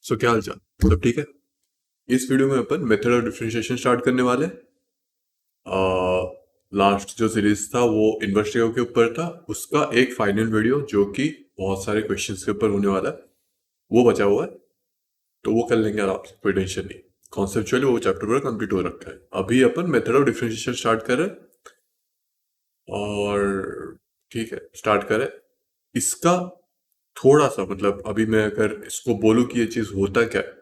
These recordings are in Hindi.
सो क्या हाल चाल, सब ठीक है। इस वीडियो में अपन मेथड ऑफ डिफरेंशिएशन स्टार्ट करने वाले हैं। लास्ट जो सीरीज था वो इन्वर्स के ऊपर था, उसका एक फाइनल वीडियो जो कि बहुत सारे क्वेश्चंस के ऊपर होने वाला है वो बचा हुआ है। तो वो कर लेंगे आराम से, कोई टेंशन नहीं। कॉन्सेप्चुअली वो चैप्टर पूरा कंप्लीट हो रखा है। अभी अपन मेथड ऑफ डिफरेंशिएशन स्टार्ट कर रहे हैं। और ठीक है, स्टार्ट करें। इसका थोड़ा सा मतलब अभी मैं अगर इसको बोलूँ कि ये चीज़ होता क्या है,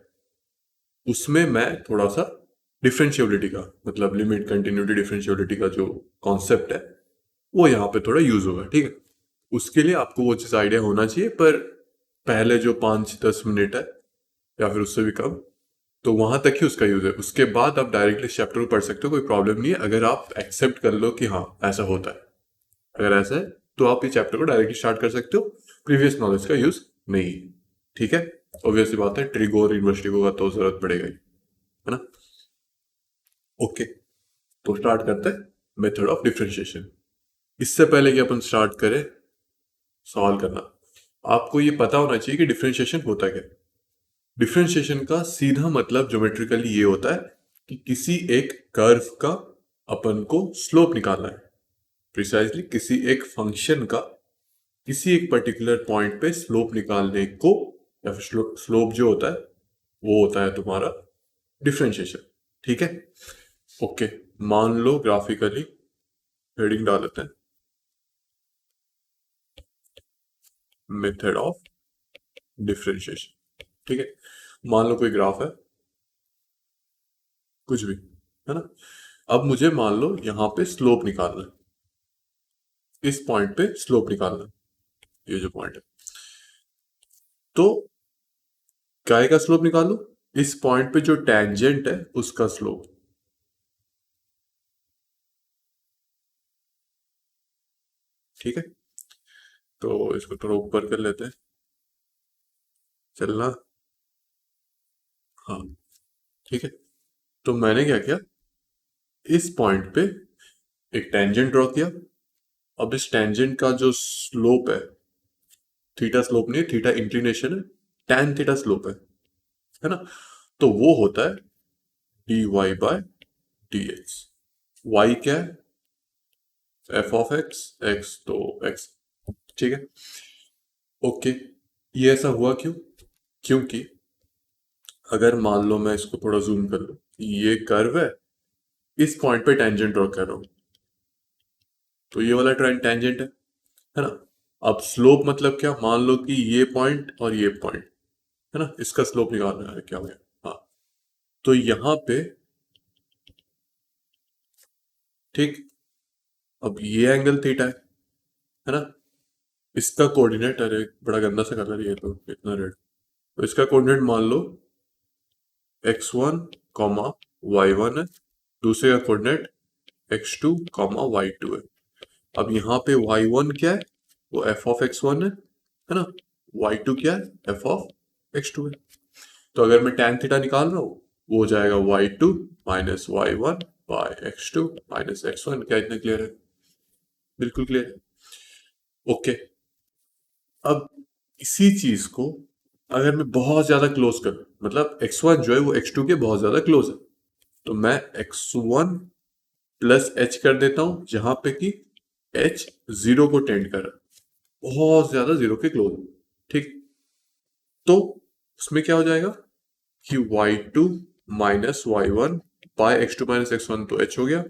उसमें मैं थोड़ा सा डिफरेंशियबिलिटी का मतलब लिमिट कंटिन्यूटी डिफरेंशियबिलिटी का जो कॉन्सेप्ट है वो यहाँ पे थोड़ा यूज होगा, ठीक है। उसके लिए आपको वो चीज़ आइडिया होना चाहिए, पर पहले जो 5-10 मिनट है या फिर उससे भी कम, तो वहां तक ही उसका यूज है। उसके बाद आप डायरेक्टली चैप्टर को पढ़ सकते हो, कोई प्रॉब्लम नहीं है अगर आप एक्सेप्ट कर लो कि हाँ ऐसा होता है। अगर ऐसा है तो आप ये चैप्टर को डायरेक्टली स्टार्ट कर सकते हो, प्रीवियस नॉलेज का यूज नहीं। ठीक है, ऑब्वियसली बात है, ट्रिगो और इन्वर्स ट्रिगो का तो जरूरत पड़ेगा ही, है ना। ओके, तो स्टार्ट करते हैं मेथड ऑफ डिफरेंशिएशन। इससे पहले कि अपन स्टार्ट करें सॉल्व करना, आपको ये पता होना चाहिए कि डिफरेंशिएशन होता क्या है। डिफरेंशिएशन का सीधा मतलब ज्योमेट्रिकली ये होता है कि किसी एक कर्व का अपन को स्लोप निकालना है। प्रिसाइजली किसी एक फंक्शन का किसी एक पर्टिकुलर पॉइंट पे स्लोप निकालने को, या फिर स्लोप जो होता है वो होता है तुम्हारा डिफरेंशिएशन। ठीक है, ओके। मान लो ग्राफिकली हेडिंग डाल देते हैं, मेथड ऑफ डिफरेंशिएशन। ठीक है, मान लो कोई ग्राफ है, कुछ भी, है ना। अब मुझे मान लो यहाँ पे स्लोप निकालना है, इस पॉइंट पे स्लोप निकालना है, ये जो पॉइंट है। तो काय का स्लोप निकालो, इस पॉइंट पे जो टेंजेंट है उसका स्लोप। ठीक है, तो इसको थोड़ा ऊपर कर लेते हैं, चलना। हाँ, ठीक है। तो मैंने क्या किया, इस पॉइंट पे एक टेंजेंट ड्रॉ किया। अब इस टेंजेंट का जो स्लोप है, थीटा स्लोप नहीं है, थीटा इंक्लिनेशन है, tan थीटा स्लोप है ना। तो वो होता है dy बाय dx। y क्या है, f ऑफ x, x तो x। ठीक है, ओके। ये ऐसा हुआ क्यों, क्योंकि अगर मान लो मैं इसको थोड़ा जूम कर लूं, ये कर्व है, इस पॉइंट पे टेंजेंट ड्रॉ कर रहा हूं, तो ये वाला ट्रेंड टेंजेंट है ना। अब स्लोप मतलब क्या, मान लो कि ये पॉइंट और ये पॉइंट, है ना, इसका स्लोप निकालना है, क्या हो गया। हाँ, तो यहां पे, ठीक, अब ये एंगल थीटा है ना। इसका कोऑर्डिनेट, अरे बड़ा गंदा सा कलर ये तो, इतना रेड। तो इसका कोऑर्डिनेट मान लो x1 कॉमा y1 है, दूसरे का कोऑर्डिनेट x2 कॉमा y2 है। अब यहाँ पे y1 क्या है, वो f ऑफ x1 है ना। y2 क्या है, f ऑफ x2 है। तो अगर मैं tan थीटा निकाल रहा हूँ, वो हो जाएगा y2 minus y1 bye x2 minus x1। क्या इतना क्लियर है, बिल्कुल क्लियर है। ओके, अब इसी चीज को अगर मैं बहुत ज्यादा क्लोज कर, मतलब x1 जो है वो x2 के बहुत ज्यादा क्लोज है, तो मैं x1 प्लस h कर देता हूं, जहां पे कि h जीरो को टेंड कर रहा है, बहुत ज्यादा जीरो के क्लोज। ठीक, तो उसमें क्या हो जाएगा कि y2 minus y1 bye x2 minus x1, तो h हो गया,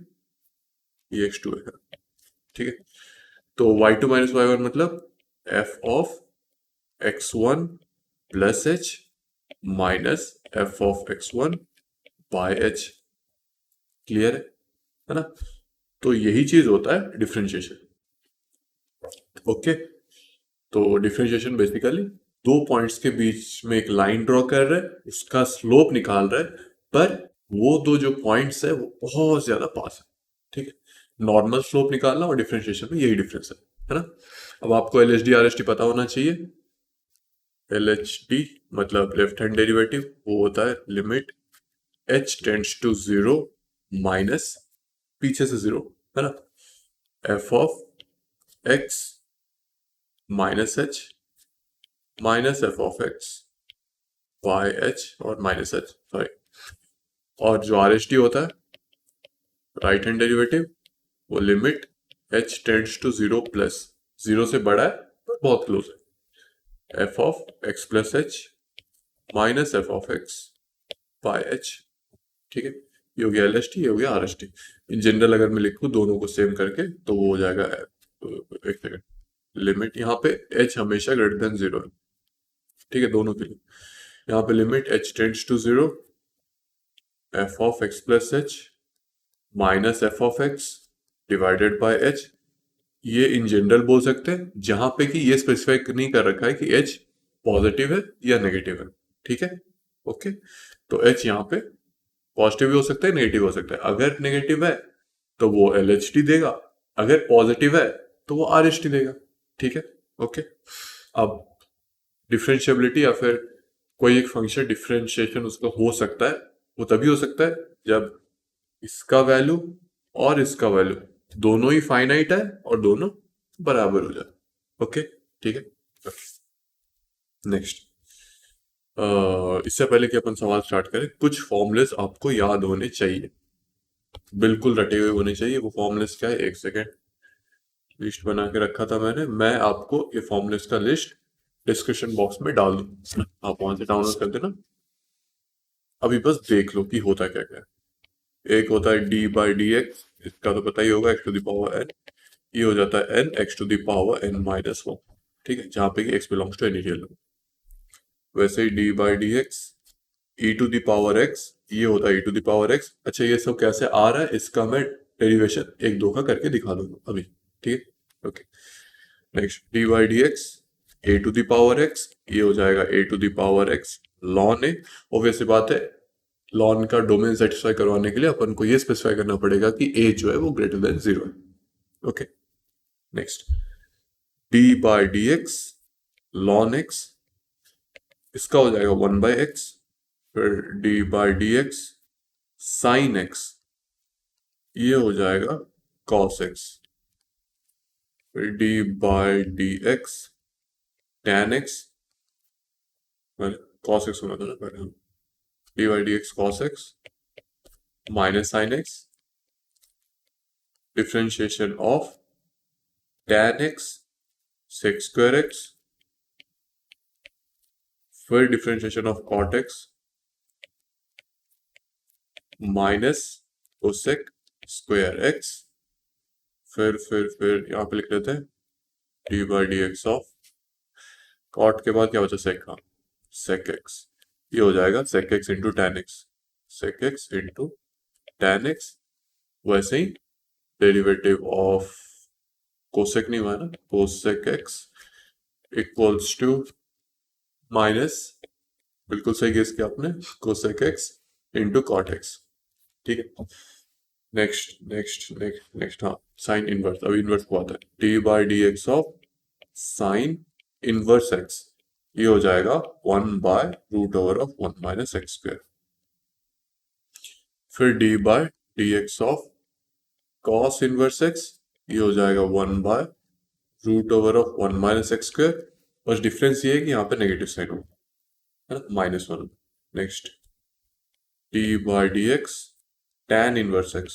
ये x2 है। ठीक है, तो y2 माइनस y1 मतलब f of x1 plus h minus f of x1 by h। Clear है ना। तो यही चीज होता है डिफरेंशिएशन। ओके, तो डिफरेंशिएशन बेसिकली दो पॉइंट्स के बीच में एक लाइन ड्रॉ कर रहा है, उसका स्लोप निकाल रहा है, पर वो दो जो पॉइंट्स है वो बहुत ज्यादा पास है। ठीक है, नॉर्मल स्लोप निकालना और डिफरेंशिएशन में यही डिफरेंस है ना। अब आपको L H D R S T पता होना चाहिए। एल एच डी मतलब लेफ्ट हैंड डेरिवेटिव, वो होता है limit h tends to zero minus पीछे से जीरो, है ना, f of x minus h minus f of x by H और माइनस एच, सॉरी, और जो आर एच टी होता है राइट हैंड डेरिवेटिव, वो limit H tends to zero plus, zero से बड़ा है पर बहुत क्लोज है, F of X plus H minus F of X by h. ठीक है, ये हो गया एल एच टी, ये हो गया are H T. In general अगर मैं लिखूं दोनों को सेम करके तो वो हो जाएगा, एक सेकेंड, लिमिट यहाँ पे एच हमेशा ग्रेटर देन जीरो है, ठीक है, दोनों के लिए। यहाँ पे limit H tends to zero, F of X plus H minus F of X divided by H. ये इन जनरल बोल सकते हैं जहां पे कि ये स्पेसिफाई नहीं कर रखा है कि एच पॉजिटिव है या नेगेटिव है। ठीक है, ओके, तो एच यहाँ पे पॉजिटिव भी हो सकता है, नेगेटिव हो सकता है। अगर नेगेटिव है तो वो एल एच टी देगा, अगर पॉजिटिव है तो वो आर एच टी देगा। ठीक है, ओके। अब डिफरेंशियबिलिटी या फिर कोई एक फंक्शन डिफरेंशिएशन उसका हो सकता है, वो तभी हो सकता है जब इसका वैल्यू और इसका वैल्यू दोनों ही फाइनाइट है और दोनों बराबर हो जाए। ओके, ठीक है, नेक्स्ट। इससे पहले कि अपन सवाल स्टार्ट करें, कुछ फॉर्मूलेस आपको याद होने चाहिए, बिल्कुल रटे हुए होने चाहिए। वो फॉर्मूलेस क्या है, एक सेकेंड, लिस्ट बना के रखा था मैंने, मैं आपको ये फॉर्मूलेस का लिस्ट डिस्क्रिप्शन बॉक्स में डाल दूं, आप वहां से डाउनलोड कर देना। अभी बस देख लो कि होता क्या क्या है। एक होता है डी बाई डी एक्स, इसका तो पता ही होगा, X to the power N. ये हो जाता है N x to the power N minus one, ठीक है, जहां पे कि X belongs to any real number. वैसे ही D by D X E to the power X, ये होता है E to the power X. अच्छा, ये सब कैसे आ रहा है इसका मैं डेरिवेशन एक दो का करके दिखा दूंगा अभी, ठीक है, okay. Next D by D X A to the power X, ये हो जाएगा A to the power X lon A. Obvious बात है, लॉन का डोमेन सेटिस्फाई करवाने के लिए अपन को ये स्पेसिफाई करना पड़ेगा कि ए जो है वो ग्रेटर देन जीरो है। Okay, next D by D X lon X, इसका हो जाएगा वन बाई एक्स, फिर D by D X sine X, ये हो जाएगा कॉस एक्स, फिर D by D X tan X, cos X होना था ना पहले, D by D X cos X minus sine X, differentiation of tan X sec square X, फिर differentiation of cot X minus cosec square X, फिर यहाँ पे लिख लेते हैं D by D x of cot के बाद क्या बचा, सेक, हाँ सेक एक्स, ये हो जाएगा sec x into tan X, sec x into tan X. वैसे ही डेरिवेटिव ऑफ कोसेक नहीं हुआ है ना, cosec X equals to minus, बिल्कुल सही गेस किया आपने, cosec X into cot X. ठीक है, नेक्स्ट नेक्स्ट नेक्स्ट नेक्स्ट, हाँ साइन इनवर्स, अभी इनवर्स को आता है, D by D x of sine inverse x, ये हो जाएगा one by root over of one minus x square. फिर D by D x of cos inverse x, ये हो जाएगा one by root over of one minus x square. बस डिफरेंस ये है कि यहाँ पे नेगेटिव साइन होगा, है ना, minus one. Next D by D X tan inverse x,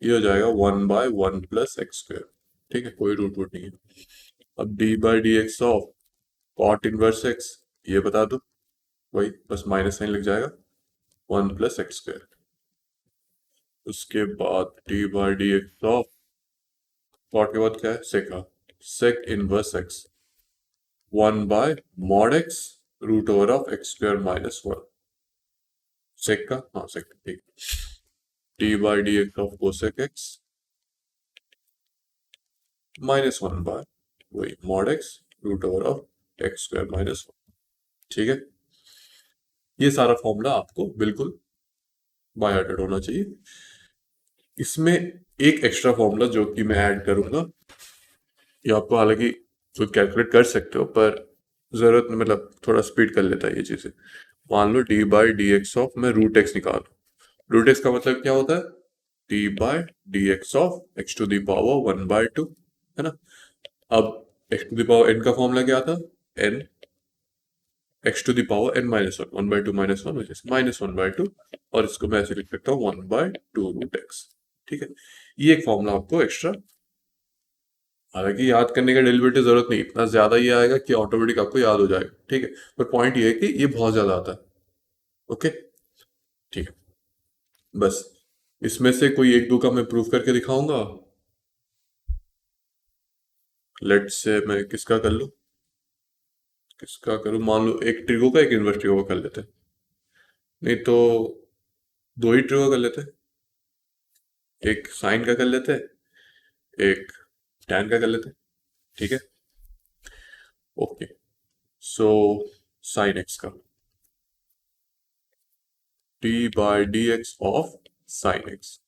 ये हो जाएगा one by one plus X square. ठीक है, कोई रूट वूट नहीं है। अब D by D x of cot inverse x, ये बता दो, वही बस माइनस साइन लग जाएगा, वन प्लस एक्स स्क्वायर। उसके बाद D by D x of cot के बाद क्या है, सेका, sec inverse X, one by mod X root over of X square minus one, sec का, हाँ सेक, ठीक। D by D x of cosec X minus one by वही mod X root over of X square minus one. ठीक है, ये सारा फॉर्मूला आपको बिल्कुल बाय हार्टेड होना चाहिए। इसमें एक एक्स्ट्रा फॉर्मूला जो कि मैं ऐड करूंगा, ये आपको हालांकि खुद कैलकुलेट कर सकते हो, पर जरूरत मतलब थोड़ा स्पीड कर लेता है ये चीजें। मान लो d by D x of मैं रूट एक्स निकालू, रूट एक्स का मतलब क्या होता है, D by D x of x to the power one by two, है ना। अब x to the power n का फॉर्मूला क्या था, n x to the power n minus one, 1/2 minus one -1/2, और इसको मैं ऐसे लिख सकता हूँ 1/2 रूट एक्स। ठीक है, ये एक फॉर्मूला आपको एक्स्ट्रा, हालांकि याद करने का डेरिवेटिव जरूरत नहीं, इतना ज्यादा ये आएगा कि ऑटोमेटिक आपको याद हो जाएगा। ठीक है, पर पॉइंट ये है कि ये बहुत ज्यादा आता है। ओके, ठीक है, बस इसमें से कोई एक दो का मैं प्रूफ करके दिखाऊंगा। लेट्स से मैं किसका कर लूं, किसका करूं, मान लो एक ट्रिगो का एक इनवर्स ट्रिगो का कर लेते हैं, नहीं तो दो ही ट्रिगो कर लेते हैं, एक साइन का कर लेते हैं, एक टैन का कर लेते हैं। ठीक है, ओके, सो साइन एक्स का d by D x of sine x,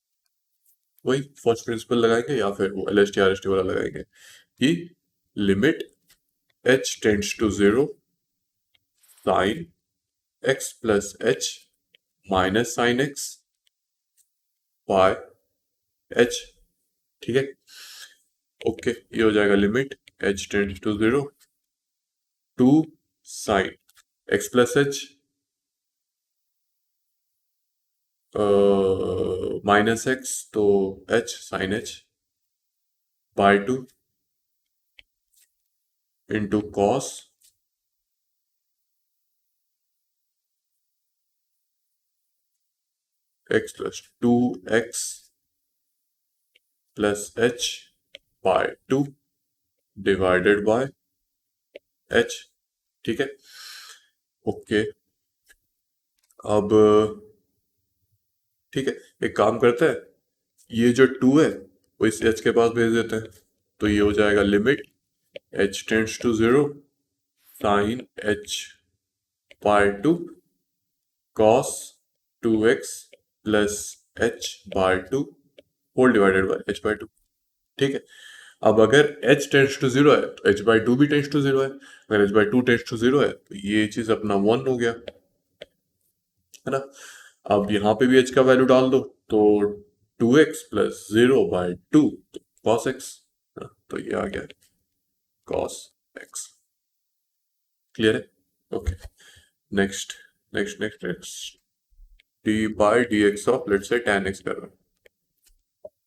वही फर्स्ट प्रिंसिपल लगाएंगे या फिर वो L S T R S T वाला लगाएंगे कि limit H tends to zero sine x plus H minus sine x by h. ठीक है, ओके, ये हो जाएगा limit H tends to zero two sine x plus H minus x, तो h sine H by to into cos X plus two X plus H by two divided by h. ठीक है, ओके, अब ठीक है, एक काम करते हैं, ये जो टू है वो इस एच के पास भेज देते हैं, तो ये हो जाएगा limit H tends to zero sine H by two cos two X plus H by two whole divided by H by two. ठीक है, अब अगर h टेंड्स टू जीरो है तो h बाई टू भी टेंड्स टू जीरो है, अगर h by two tends to zero है तो ये चीज अपना 1 हो गया, है ना। अब यहाँ पे भी h का वैल्यू डाल दो, तो 2x प्लस 0/2 कॉस एक्स, तो ये आ गया कॉस एक्स। क्लियर है, okay, next next next next D by D x of let's say tan x कर रहा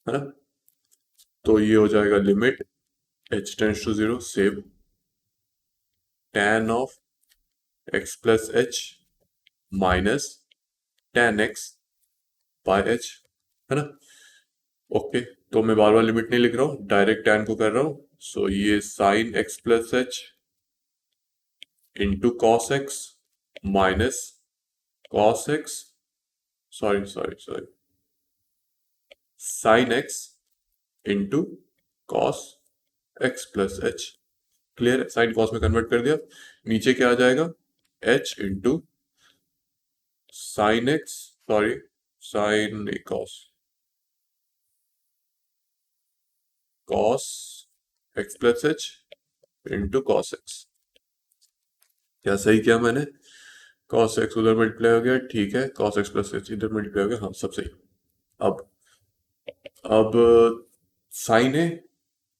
है ना, तो ये हो जाएगा limit h tends to zero सेव tan of x plus H minus tan x by H, है ना। ओके, तो मैं बार बार लिमिट नहीं लिख रहा हूँ, डायरेक्ट tan को कर रहा हूँ, सो ये sine x plus H into cos X minus cos X, sorry sorry sorry, sine X into cos X plus H. Clear है, साइन कॉस में कन्वर्ट कर दिया, नीचे क्या आ जाएगा h into sine X, sorry sine cos cos X plus H into cos X, क्या सही किया मैंने, कॉस एक्स उधर मल्टीप्लाई हो गया, ठीक है, कॉस एक्स प्लस एच इधर मल्टीप्लाई हो गया, हाँ सब सही। अब साइन है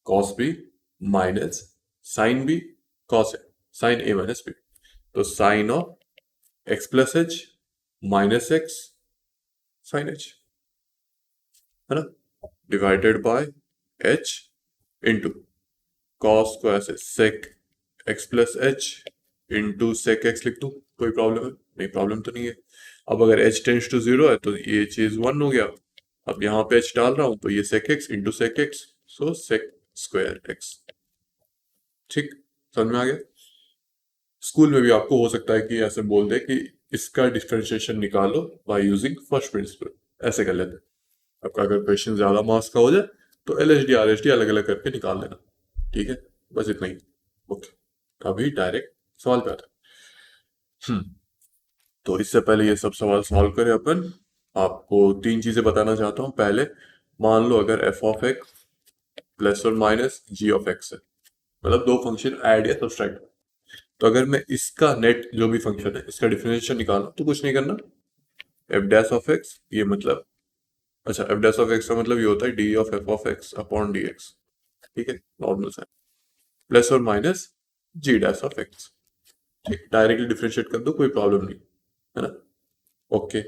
cos B minus sine B cos है, साइन ए माइनस बी, तो sine of X plus H minus X sine H, है ना, divided by H into cos को ऐसे sec X plus H into sec X लिख दूं, कोई प्रॉब्लम है नहीं, प्रॉब्लम तो नहीं है। अब अगर h टेंड्स टू जीरो है तो ये चीज 1 हो गया, अब यहाँ पे h डाल रहा हूं तो ये sec x into sec x, so sec square x. ठीक, समझ में आ गया। स्कूल में भी आपको हो सकता है कि ऐसे बोल दे कि इसका डिफरेंशिएशन निकालो बाय यूजिंग फर्स्ट प्रिंसिपल, ऐसे कर लेते हैं। आपका अगर क्वेश्चन ज्यादा मार्क्स का हो जाए तो LHD RHD अलग अलग करके निकाल लेना। ठीक है, बस इतना ही। ओके, अभी डायरेक्ट सवाल पे आता है। तो इससे पहले ये सब सवाल सॉल्व करें अपन, आपको तीन चीजें बताना चाहता हूँ। पहले, मान लो अगर f ऑफ एक्स प्लस और माइनस g ऑफ एक्स है, मतलब दो फंक्शन ऐड या सब्सट्रैक्ट, तो अगर मैं इसका नेट जो भी फंक्शन है इसका डिफरेंशिएशन निकालना तो कुछ नहीं करना, एफ डैश ऑफ एक्स, ये मतलब, अच्छा एफ डैश ऑफ एक्स का मतलब ये होता है D of F of X upon D X. ठीक है, नॉर्मल सा, प्लस और minus G dash of X. ठीक, डायरेक्टली डिफरेंशिएट कर दो, कोई प्रॉब्लम नहीं, है ना। ओके,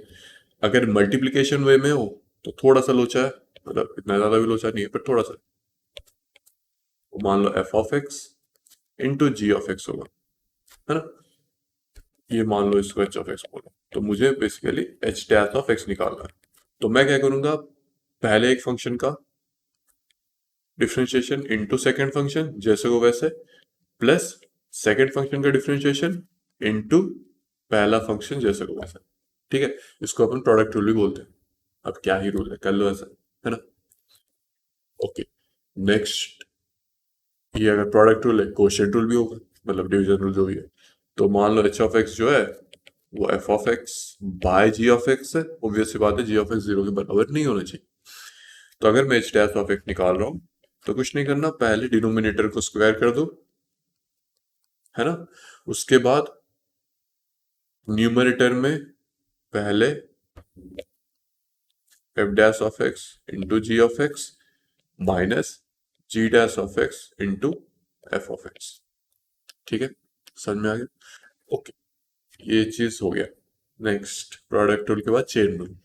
अगर मल्टीप्लीकेशन वे में हो तो थोड़ा सा लोचा है, मतलब इतना ज्यादा भी लोचा नहीं है पर थोड़ा सा। तो मान लो f of x into ji of x होगा, है ना। ये मान लो इसको एच ऑफ एक्स बोलो, तो मुझे basically H dash of x निकालना है। तो मैं क्या करूंगा, पहले एक फंक्शन का डिफरेंशिएशन इनटू सेकंड फंक्शन जैसे को वैसे, प्लस सेकंड फंक्शन का डिफरेंशिएशन इनटू पहला फंक्शन जैसे को वैसे। ठीक है, इसको अपन प्रोडक्ट रूल भी बोलते हैं। अब क्या ही रूल है, कर लो ऐसा, है ना। ओके, नेक्स्ट, ये अगर प्रोडक्ट रूल है, कोशिएंट रूल भी होगा, मतलब डिवीजन रूल जो भी है। तो मान लो एच ऑफ एक्स जो है वो F of X by G of X है। ऑब्वियस सी बात है, जी ऑफ एक्स जीरो के बराबर नहीं होना चाहिए। तो अगर मैं एच डैश ऑफ एक्स निकाल रहा हूं तो कुछ नहीं करना, पहले डिनोमिनेटर को स्क्वायर कर दो, है ना। उसके बाद न्यूमरेटर में पहले F dash of x into ji of X minus G dash of x into F of X. ठीक है, समझ में आ गया। ओके, ये चीज हो गया। नेक्स्ट, प्रोडक्ट रूल के बाद चेन रूल।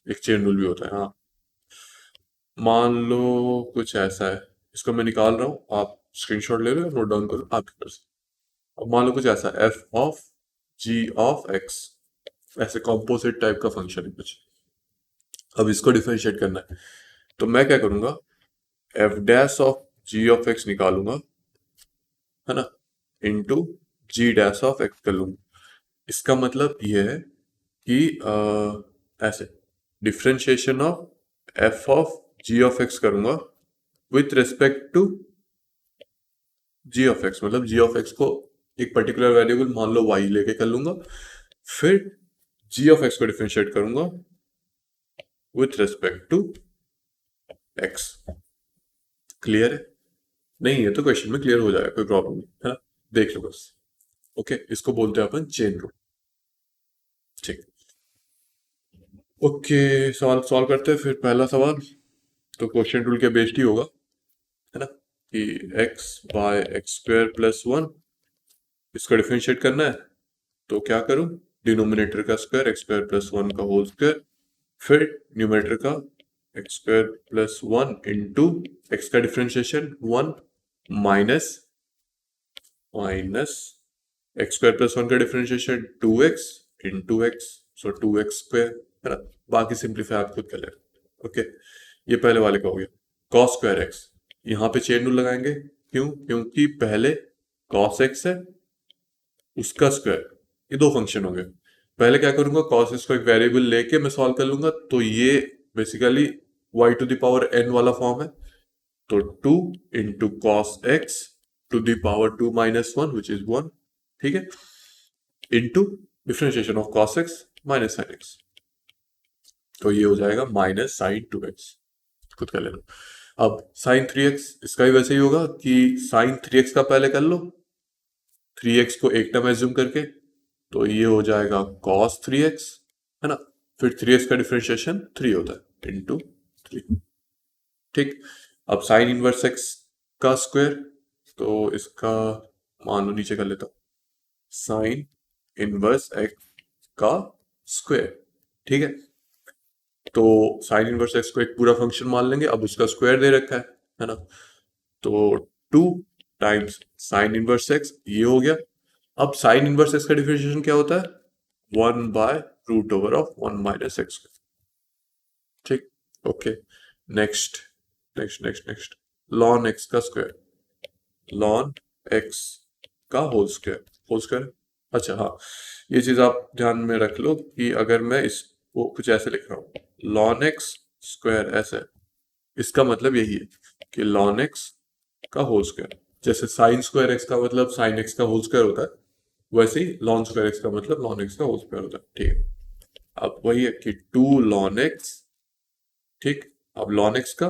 एक चेन रूल भी होता है, हाँ। मान लो कुछ ऐसा है, इसको मैं निकाल रहा हूँ, आप स्क्रीनशॉट ले लो, नोट डाउन करो आपकी तरफ से। अब मान लो कुछ ऐसा, F of ji of X, ऐसे कॉम्पोजिट टाइप का फंक्शन है कुछ। अब इसको डिफरेंशिएट करना है, तो मैं क्या करूंगा, f dash of ji of x निकालूंगा, है ना, into g dash of x कर लूंगा। इसका मतलब ये है कि ऐसे differentiation of F of ji of x करूंगा with respect to g of x, मतलब जी ऑफ एक्स को एक पर्टिकुलर वेरिएबल मान लो वाई लेके कर लूंगा, फिर जी ऑफ एक्स को डिफरेंशिएट करूंगा with respect to X. Clear है? नहीं है तो क्वेश्चन में क्लियर हो जाएगा, कोई प्रॉब्लम नहीं, है ना। देख लो बस। ओके, इसको बोलते हैं अपन चेन रूल। ठीक, ओके, सवाल सॉल्व करते हैं फिर। पहला सवाल तो क्वेश्चन रूल के बेस्ड ही होगा, है ना, कि x by x square plus one, इसको डिफरेंशिएट करना है। तो क्या करूं, डिनोमिनेटर का square x square plus one का होल स्क्वायर, फिर न्यूमरेटर का x square plus one into x का differentiation one minus minus x square plus one का differentiation to x into X, so two X square, है ना। बाकी सिंप्लीफाई आप खुद कर लेना। ओके, ये पहले वाले का हो गया। कॉस स्क्वायर एक्स, यहाँ पे चेन रूल लगाएंगे, क्यों, क्योंकि पहले कॉस एक्स है, उसका स्क्वायर, ये दो फंक्शन हो गए। पहले क्या करूंगा, कॉस एक्स को एक वेरिएबल लेके मैं सॉल्व कर लूंगा, तो ये basically Y to the power N वाला फॉर्म है। तो two into cos X to the power two minus one which is one, ठीक है, into differentiation of cos X minus sine X, तो ये हो जाएगा माइनस साइन टू एक्स। खुद कर लेना। अब साइन थ्री एक्स, इसका भी वैसे ही होगा कि साइन थ्री एक्स का पहले कर लो, थ्री एक्स को एक टर्म एज्यूम करके, तो ये हो जाएगा कॉस थ्री एक्स, है ना। फिर थ्री एक्स का डिफरेंशिएशन थ्री होता है इंटू थ्री। ठीक, अब साइन इनवर्स एक्स का स्क्वायर, तो इसका मान लो नीचे कर लेता हूं, साइन इनवर्स एक्स का स्क्वायर, ठीक है। तो साइन इनवर्स एक्स को एक पूरा फंक्शन मान लेंगे, अब उसका स्क्वायर दे रखा है ना। तो two times sine inverse x, ये हो गया। अब साइन इनवर्स एक्स का डिफरेंशिएशन क्या होता है, one by root over of one minus x. ठीक, okay, next next next next, ln x का स्क्वायर, लॉन एक्स का होल स्क्वायर, होल स्क्वायर। अच्छा हाँ, ये चीज आप ध्यान में रख लो कि अगर मैं इसको कुछ ऐसे लिख रहा हूँ, लॉन एक्स स्क्वायर ऐसे, इसका मतलब यही है कि लॉन एक्स का होल स्क्वायर, जैसे साइन स्क्वायर एक्स का मतलब साइन एक्स का होल स्क्वायर होता है, वैसे ही लॉन स्क्वायर एक्स का मतलब लॉन एक्स का होल स्क्वायर होता है। ठीक है, अब वही है कि टू लॉन एक्स, ठीक, अब लॉन एक्स का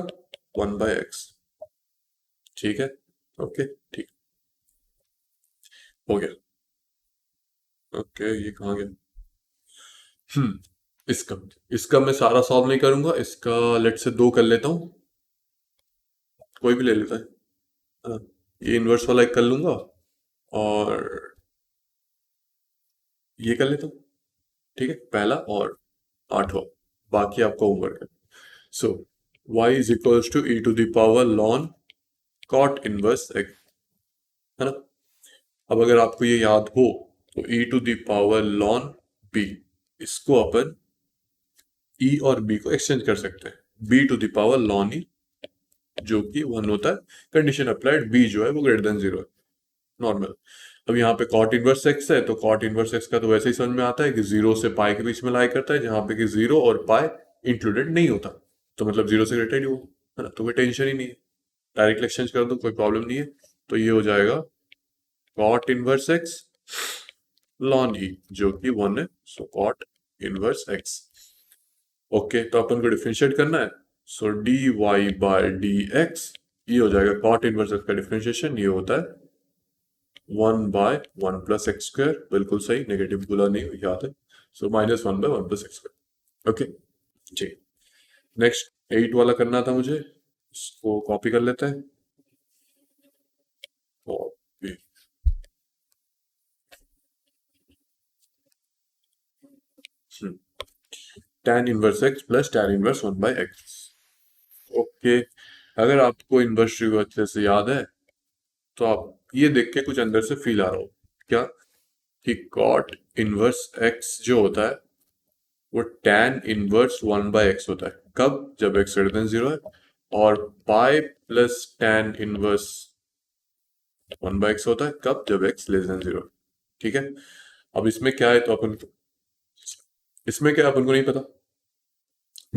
वन बाय एक्स, ठीक है, ओके, ठीक, हो गया। ओके, ये कहाँ गया, इसका इसका मैं सारा सॉल्व नहीं करूंगा, इसका लेट से दो कर लेता हूँ, कोई भी ले लेता है। हाँ, ये इन्वर्स वाला एक कर लूंगा, और ये कर लेता हूँ, ठीक है, पहला और आठवां, बाकी आपका होमवर्क है। So y is equals to e to the power ln cot inverse x, है ना। अब अगर आपको ये याद हो तो e to the power ln b, इसको अपन e और b को एक्सचेंज कर सकते हैं, b to the power ln e जो कि 1 होता है, कंडीशन अप्लाइड b जो है वो ग्रेटर देन 0 है, नॉर्मल। अब यहाँ पे कॉट इनवर्स एक्स है, तो कॉट इनवर्स एक्स का तो वैसे ही समझ में आता है कि जीरो से पाई के बीच में लाई करता है, जहां पे कि जीरो और पाई इंक्लूडेड नहीं होता, तो मतलब जीरो से ग्रेटर ही हो, है ना, तो कोई टेंशन ही नहीं है, डायरेक्ट एक्सचेंज कर दो, कोई प्रॉब्लम नहीं है। तो ये हो जाएगा cot inverse x ln e जो कि 1 है, so cot inverse x. Okay, तो अपन को डिफरेंशिएट करना है, so d y by D x, ये हो जाएगा कॉट इनवर्स एक्स का डिफरेंशिएशन, ये होता है 1/1 प्लस एक्स स्क्वायर, बिल्कुल सही, नेगेटिव बोला नहीं, याद है, सो -1/1 प्लस एक्स स्क्वायर। ओके जी, नेक्स्ट 8 वाला करना था मुझे, इसको कॉपी कर लेते हैं, copy, tan inverse x plus tan inverse 1/x। Okay, अगर आपको इनवर्स ट्री अच्छे से याद है तो आप ये देख के कुछ अंदर से फील आ रहा हो क्या, कि कॉट इनवर्स एक्स जो होता है वो tan इनवर्स 1/x होता है, कब, जब x ग्रेटर देन 0 है, और pi plus tan inverse 1/x होता है, कब, जब x लेस देन 0 है, ठीक है। अब इसमें क्या है, तो अपन, इसमें क्या अपन को नहीं पता,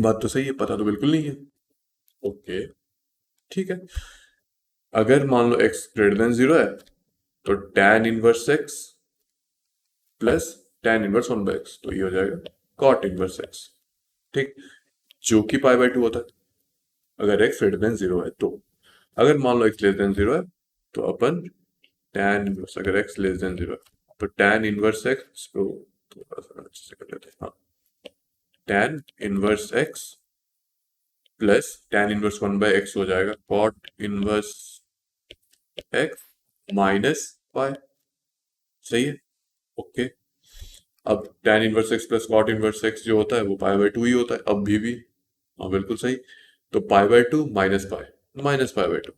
बात तो सही है, पता तो बिल्कुल नहीं है। ओके, ठीक है, अगर मान लो x ग्रेटर देन 0 है तो tan inverse x plus tan inverse 1/x, तो ये हो जाएगा cot इनवर्स x, ठीक, जो कि π/2 होता है अगर x ग्रेटर देन 0 है। तो अगर मान लो x लेस देन 0 है तो अपन tan इनवर्स, अगर x लेस देन 0 है तो tan इनवर्स x को थोड़ा सा अच्छे से कर लेते हैं, हाँ, tan inverse x plus tan inverse 1/x हो जाएगा cot inverse x minus pi, सही है। ओके, अब tan inverse x plus cot inverse x जो होता है वो π/2 ही होता है, अब भी, हाँ बिल्कुल सही, तो π/2 माइनस π/2,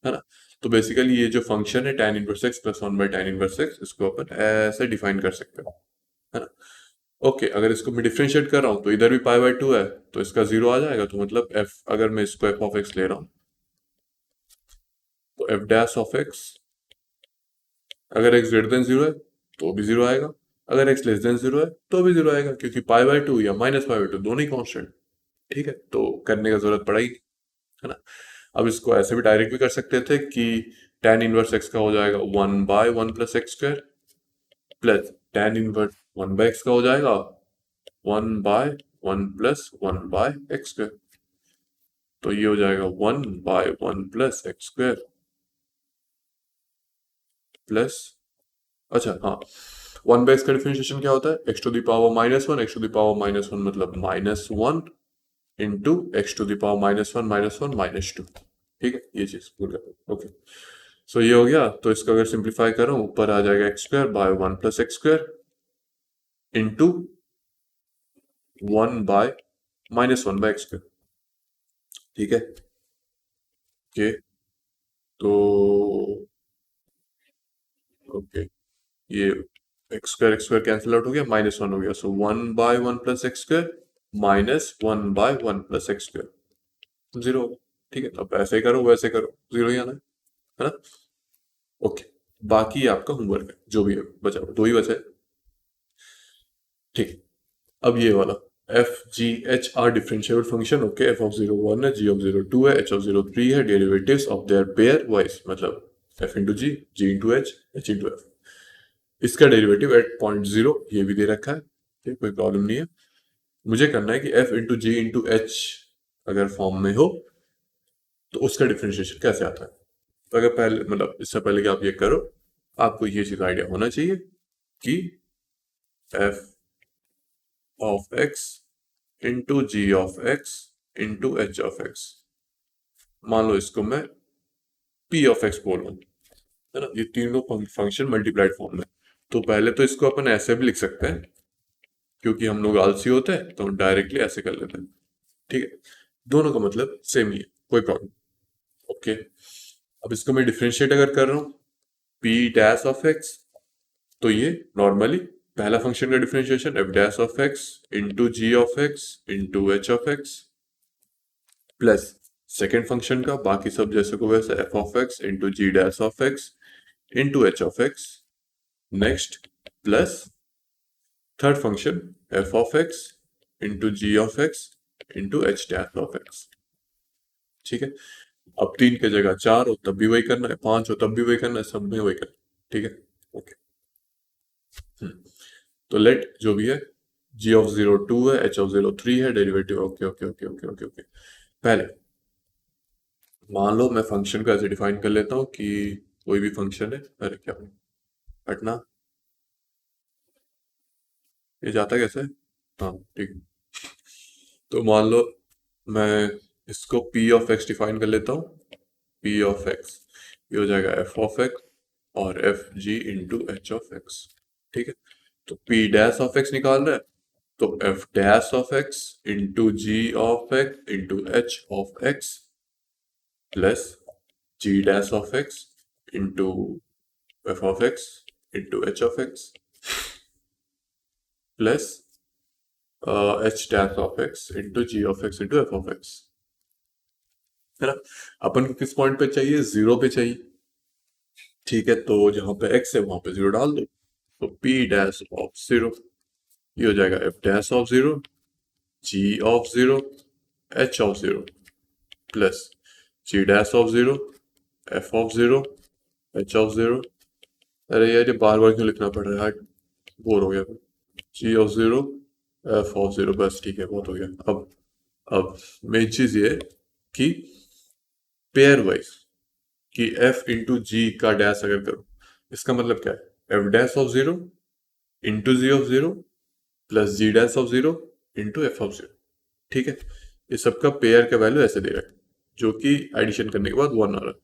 है ना। तो बेसिकली ये जो फंक्शन है tan inverse x plus 1/tan inverse x, इसको अपन ऐसे डिफाइन कर सकते हैं, है ना। ओके, अगर इसको मैं डिफरेंशिएट कर रहा हूँ तो इधर भी π/2 है, तो इसका 0 आ जाएगा, तो मतलब f, अगर मैं इसको f ऑफ x ले रहा हूँ तो f डैश ऑफ x, अगर x ग्रेटर देन 0 है तो भी 0 आएगा, अगर x लेस देन 0 है तो भी 0 आएगा, क्योंकि π/2 या माइनस π/2 दोनों ही कांस्टेंट, ठीक है, तो करने का जरूरत पड़ा ही नहीं, है ना। अब इसको ऐसे भी डायरेक्ट भी कर सकते थे कि tan इनवर्स x का हो जाएगा 1/1 plus X square, plus tan inverse 1/x का हो जाएगा 1/1 प्लस 1/x स्क्वायर, तो ये हो जाएगा 1/1 प्लस एक्स स्क्वायर प्लस, अच्छा हाँ, 1/x का डिफरेंशिएशन क्या होता है, x to the power -1, x to the power -1 मतलब -1 into X to the power -1 -2, ठीक है, ये चीज भूल गया। ओके, सो ये हो गया, तो इसको अगर सिंप्लीफाई करूं ऊपर आ जाएगा x square by 1 plus X square into 1/-1/x square, ठीक है। ओके, तो ओके, ये एक्स स्क्वायर कैंसिल आउट हो गया, -1 हो गया, सो 1/1 plus X square -1/1 plus X square, 0 होगा, ठीक है। अब ऐसे करो वैसे करो, 0 ही आना है ना। ओके, बाकी आपका होमवर्क है, जो भी है बचा, दो ही बचे, ठीक। अब ये वाला F G H R differentiable function, okay, F of 0 1 है, जी ऑफ 0 2 है, एच ऑफ 0 3 है, derivatives of their pair wise, मतलब एफ इंटू जी इंटू एच इंटू एफ, इसका डेरिवेटिव एट पॉइंट 0 ये भी दे रखा है, ठीक, कोई प्रॉब्लम नहीं है। मुझे करना है कि एफ इंटू जी इंटू एच अगर फॉर्म में हो तो उसका डिफरेंशिएशन कैसे आता है। तो अगर पहले, मतलब इससे पहले कि आप ये करो, आपको ये चीज आइडिया होना चाहिए कि F of x into ji of x into H of X, मान लो इसको मैं पी ऑफ एक्स बोल रहा हूँ, है ना, ये तीनों फंक्शन मल्टीप्लाइड फॉर्म में, तो पहले तो इसको अपन ऐसे भी लिख सकते हैं, क्योंकि हम लोग आलसी होते हैं तो हम डायरेक्टली ऐसे कर लेते हैं। ठीक है, दोनों का मतलब सेम ही है, कोई प्रॉब्लम। ओके, अब इसको मैं डिफ्रेंशिएट अगर कर रहा हूँ पी डैश ऑफ एक्स, तो ये नॉर्मली पहला फंक्शन का differentiation F dash of x into ji of x into H of X, plus second function का बाकी सब जैसे को वैसे F of x into G dash of x into H of X, next plus third function F of x into ji of x into H dash of X. ठीक है, अब 3 की जगह 4 हो तब भी वही करना है, 5 हो तब भी वही करना है, सब में वही करना है। ठीक है, ओके। तो लेट जो भी है जी ऑफ 0 2 है, एच ऑफ 0 3 है, derivative okay okay okay okay okay okay. पहले मान लो मैं फंक्शन को ऐसे डिफाइन कर लेता हूँ कि कोई भी फंक्शन है, अरे क्या हटना, ये जाता कैसे? हाँ ठीक है। तो मान लो मैं इसको p ऑफ x डिफाइन कर लेता हूँ, p ऑफ x ये हो जाएगा f ऑफ x और F G into H of X. ठीक है, तो p डैश ऑफ x निकाल रहा है, तो f dash of x into ji of x into H of x plus G dash of x into F of x into H of x plus H dash of x into ji of x into F of x। है ना, अपन को किस पॉइंट पे चाहिए? 0 पे चाहिए। ठीक है, तो जहां पे x है वहां पे 0 डाल दो, तो p डैश ऑफ 0 ये हो जाएगा f dash of 0 g of 0 h of 0 plus g dash of 0 f of 0 h of 0। अरे यार ये बार बार क्यों लिखना पड़ रहा है, बोर हो गया। g ऑफ 0 f ऑफ 0, बस ठीक है, बहुत हो गया। अब मेन चीज ये है कि पेयर वाइज कि f इंटू जी का डैश अगर करो, इसका मतलब क्या है? f dash of 0 into ji of 0 plus G dash of 0 into F of 0। ठीक है, ये सबका पेयर का वैल्यू ऐसे दे रहा है, जो कि एडिशन करने के बाद 1 आ रहा है।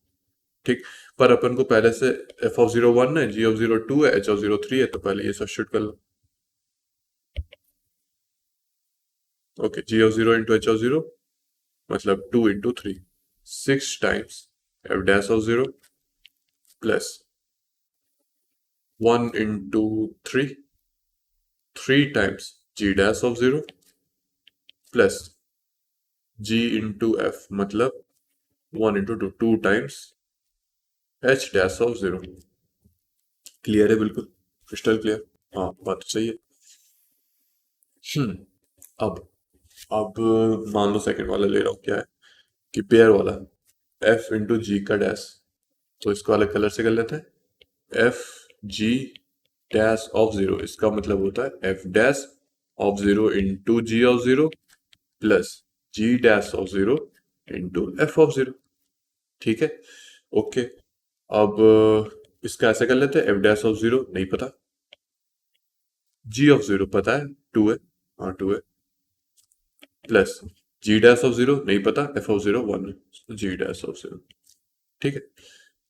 ठीक, पर अपन को पहले से एफ ऑफ 0 1 है, जी ऑफ 0 2 है, एच ऑफ 0 3 है, तो पहले ये सब्स्टिट्यूट कर लो। Okay, g of 0 into H of 0 मतलब 2 into 3, 6 times f dash of 0 plus 1 into 3, 3 times ji dash of 0 plus g into f मतलब 1 into 2, 2 times h dash of 0। Clear है? बिल्कुल क्रिस्टल क्लियर। हाँ बात तो सही है। हम्म, अब अब मान लो सेकंड वाला ले रहा हूँ, क्या है कि पेयर वाला एफ इंटू जी का डैश, तो इसको अलग कलर से कर लेते हैं। एफ जी डैश ऑफ 0 इसका मतलब होता है F dash of 0 into ji of 0 plus G dash of 0 into F of 0। ठीक है, ओके। अब इसका ऐसे कर लेते हैं, एफ डैश ऑफ 0 नहीं पता, जी ऑफ 0 पता है 2 है, हाँ 2 है, प्लस जी डैश ऑफ 0 नहीं पता, एफ ऑफ 0 1 है, जी डैश ऑफ 0। ठीक है,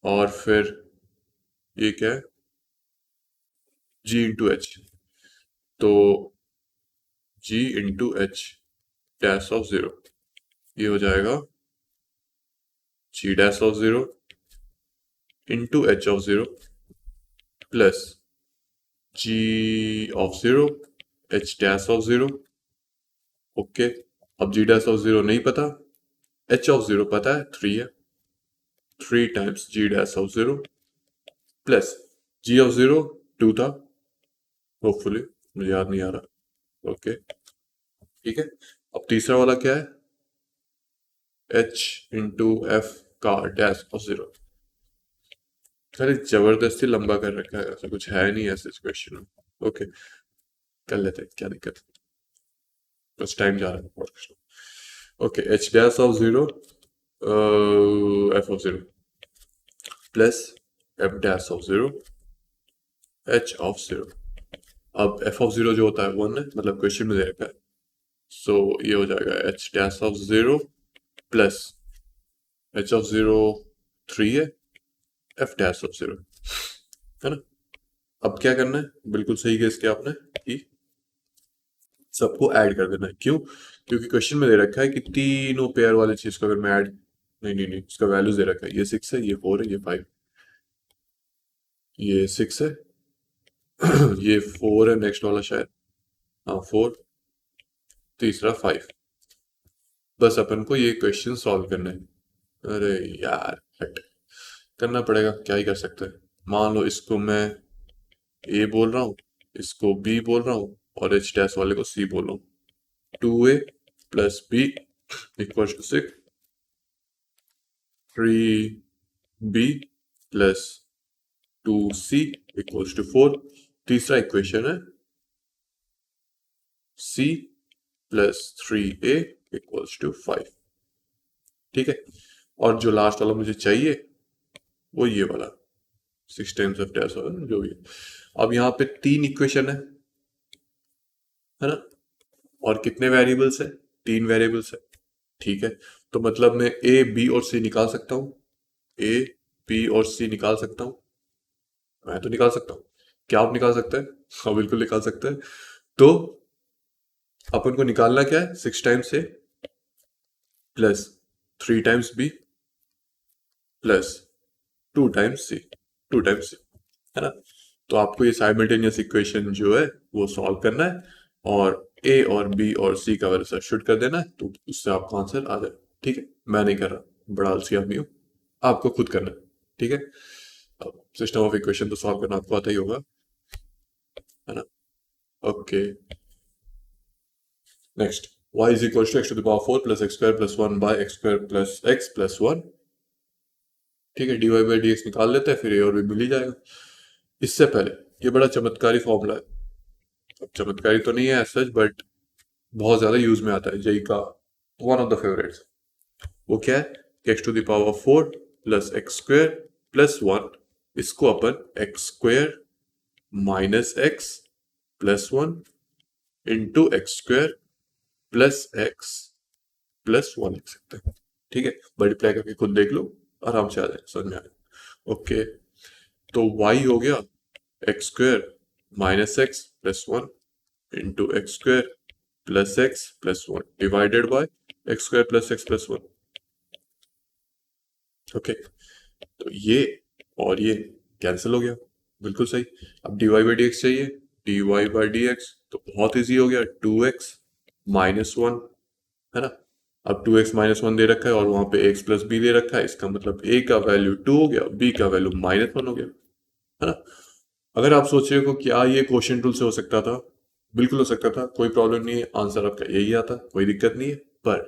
और फिर ये क्या है? जी इंटू एच, तो g into H dash of 0 ये हो जाएगा g dash of 0 into H of 0 plus ji of 0 h dash of 0। Okay, अब जी डैश ऑफ 0 नहीं पता, एच ऑफ 0 पता है 3 है, 3 times ji dash of 0 plus ji of 0 2 था, होपफुली मुझे याद नहीं आ रहा। ओके ठीक है, अब तीसरा वाला क्या है? एच इंटू एफ का डैश ऑफ 0। खैर जबरदस्ती लंबा कर रखा है, ऐसा कुछ है नहीं ऐसे क्वेश्चन में। ओके कर लेते हैं, क्या दिक्कत है, बस टाइम जा रहा है और कुछ नहीं। Okay, H dash of 0 F of 0 plus F dash of 0 H of 0। अब एफ ऑफ 0 जो होता है 1 है, मतलब क्वेश्चन में दे रखा है, सो ये हो जाएगा H dash of 0 plus H of 0 3 है, एफ डैश ऑफ 0, है ना। अब क्या करना है, बिल्कुल सही गेस किया आपने कि सबको ऐड कर देना है। क्यों? क्योंकि क्वेश्चन में दे रखा है कि तीनों पेयर वाले चीज को अगर मैं ऐड, नहीं नहीं नहीं, इसका वैल्यूज दे रखा है, ये 6 है, ये 4 है, ये 5, ये 6 है, ये 4 है, नेक्स्ट वाला शायद, हाँ 4, तीसरा 5। बस अपन को ये क्वेश्चन सॉल्व करना है। अरे यार हट, करना पड़ेगा, क्या ही कर सकते हैं। मान लो इसको मैं ए बोल रहा हूँ, इसको बी बोल रहा हूँ, और एच डैश वाले को सी बोल रहा हूँ। 2a plus B equal to 6, 3b plus 2c equal to 4। तीसरा इक्वेशन है c plus 3a equal to 5। ठीक है, और जो लास्ट वाला मुझे चाहिए वो ये वाला 6 टाइम्स ऑफ डैश वाला, जो भी है। अब यहाँ पे 3 इक्वेशन है ना, और कितने वेरिएबल्स है? 3 वेरिएबल्स है। ठीक है, तो मतलब मैं ए बी और सी निकाल सकता हूँ, ए बी और सी निकाल सकता हूँ, मैं तो निकाल सकता हूँ। क्या आप निकाल सकते हैं? हाँ बिल्कुल निकाल सकते हैं। तो अपन को निकालना क्या है? 6 times a plus 3 times b plus 2 times c, 2 times c, है ना। तो आपको ये साइमल्टेनियस इक्वेशन जो है वो सॉल्व करना है, और ए और बी और सी का वैल्यू सब्स्टिट्यूट कर देना है, तो उससे आपका आंसर आ जाए। ठीक है, मैं नहीं कर रहा, बड़ा आलसी आदमी हूँ, आपको खुद करना है। ठीक है, अब सिस्टम ऑफ इक्वेशन तो सॉल्व करना आपको आता ही होगा, है ना। Okay, next, y is equal to x to the power 4 plus x square plus 1 by x square plus x plus 1। ठीक है, dy by dx निकाल लेते हैं, फिर a और b मिल ही जाएगा। इससे पहले ये बड़ा चमत्कारी फॉर्मूला है, अब चमत्कारी तो नहीं है सच, बट बहुत ज्यादा यूज में आता है, जेई का वन ऑफ द फेवरेट्स। वो क्या है? X to the power 4 plus x square plus 1, इसको अपन x square minus x plus 1 into x square plus x plus 1 लिख सकते हैं। ठीक है, मल्टीप्लाई करके खुद देख लो, आराम से आ जाए, समझ में आए। ओके, तो y हो गया x square minus x plus 1 into x square plus x plus 1 divided by x square plus x plus 1। Okay, तो ये और ये कैंसिल हो गया, बिल्कुल सही। अब dy बाई डी एक्स चाहिए, dy बाई डी एक्स तो बहुत इजी हो गया, 2x माइनस 1, है ना। अब 2x माइनस 1 दे रखा है और वहां पे x प्लस बी दे रखा है, इसका मतलब a का वैल्यू 2 हो गया, b का वैल्यू माइनस 1 हो गया, है ना। अगर आप सोच रहे हो क्या ये क्वेश्चन टूल से हो सकता था, बिल्कुल हो सकता था, कोई प्रॉब्लम नहीं है, आंसर आपका यही आता, कोई दिक्कत नहीं है। पर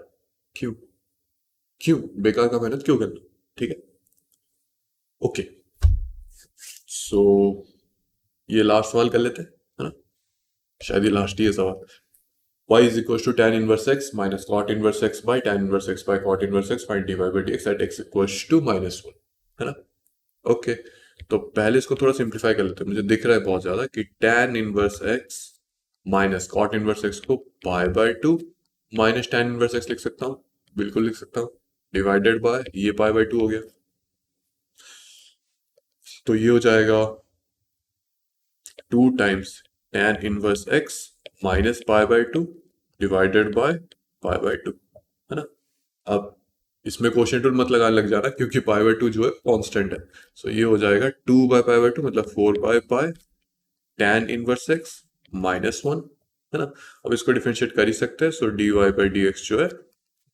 क्यों, क्यों बेकार का मेहनत क्यों करना? ठीक है, ओके, सो ये लास्ट सवाल कर लेते हैं, है ना, शायद ये लास्ट ही है सवाल। y is equals to tan inverse x minus cot inverse x by tan inverse x by cot inverse x find dy by dx at x equals to minus 1, है ना। ओके, तो पहले इसको थोड़ा सिंप्लीफाई कर लेते हैं, मुझे दिख रहा है बहुत ज्यादा कि tan inverse x minus cot inverse x को pi by 2 minus tan inverse x लिख सकता हूँ, बिल्कुल लिख सकता हूँ, डिवाइडेड बाय ये पाई बाय 2 हो गया, तो ये हो जाएगा 2 times tan inverse x minus pi by 2 divided by pi by 2, है ना। अब इसमें क्वोशिएंट रूल मत लगाने लग जाना, क्योंकि पाई बाय 2 जो है कांस्टेंट है। सो ये हो जाएगा 2 बाय पाई बाय 2 मतलब 4 by pi tan inverse x minus 1, है ना। अब इसको डिफरेंशिएट कर ही सकते हैं, सो dy बाई डी एक्स जो है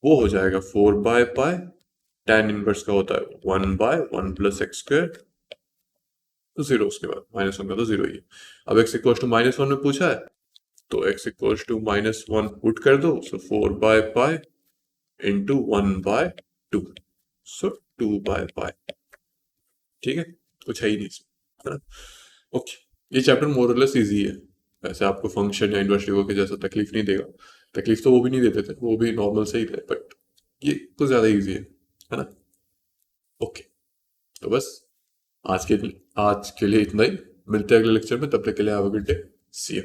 वो हो जाएगा 4 बाय पाई, tan इनवर्स का होता है 1 बाय 1 प्लस एक्स स्क्वायर, तो 0 उसके बाद माइनस 1 का तो 0 ही है। अब x इक्वल टू माइनस 1 में पूछा है, तो x equal to minus 1 put कर दो, so 4 by pi into 1 by 2, so 2 by pi. ठीक है, कुछ है ही नहीं इसमें, है ना। ओके, ये चैप्टर मोरलेस इजी है, वैसे आपको फंक्शन या इनवर्स के जैसा तकलीफ नहीं देगा, तकलीफ तो वो भी नहीं देते थे, वो भी नॉर्मल से ही थे, बट ये कुछ ज्यादा इजी है ना। ओके, तो बस आज के लिए इतना ही, मिलते हैं अगले लेक्चर में, तब तक के लिए have a good day, see you.